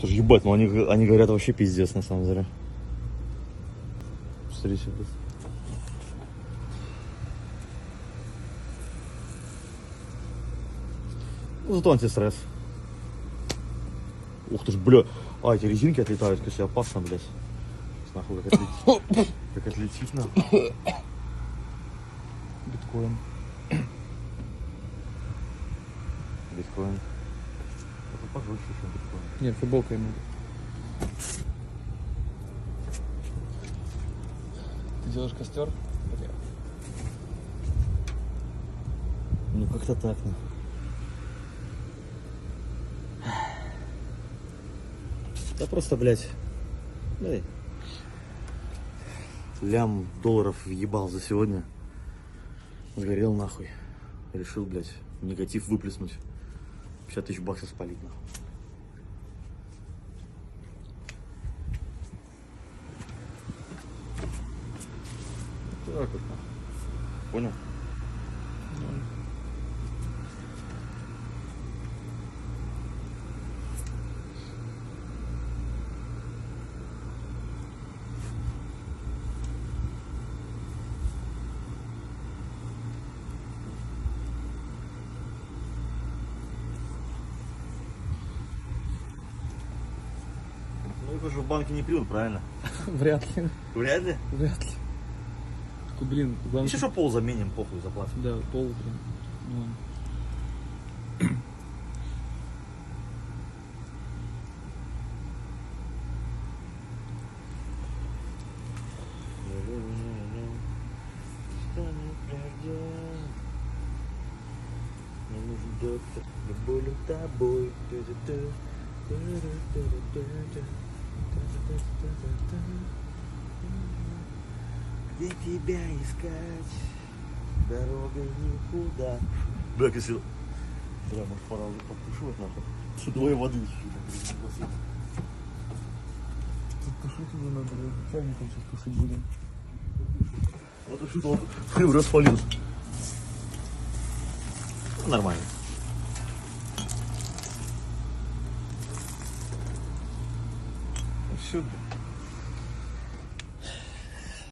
Слушай, ебать, ну они говорят вообще пиздец на самом деле. Смотрите, блядь. Ну, зато антистресс. Ух ты ж, бля. А, эти резинки отлетают, конечно, опасно, блядь. Нахуй, как отлетит. Как отлетит, нахуй. Биткоин. Биткоин. Это пожестче, чем биткоин. Нет, футболка ему. Ты делаешь костер? Ну, как-то так, ну. Да просто, блядь, эй, лям долларов въебал за сегодня. Сгорел нахуй. Решил, блядь, негатив выплеснуть. 50 тысяч баксов спалить, нахуй. Так вот, нахуй. Понял? Ну, это же в банке не пьют, правильно? Вряд ли. Вряд ли? Вряд ли. Такой, блин, главное... Еще что пол заменим, похуй, заплатим. Да, пол прям. Ну, Мне нужен доктор, я болен тобой. Где тебя искать? Дорога никуда. Бля, если... Бля, может пора уже подтушивать нахуй. Что двое воды чуть-чуть. тушить уже надо, чайником сейчас тушить будем. Вот что-то вот хрю распалился. Нормально. Сюда.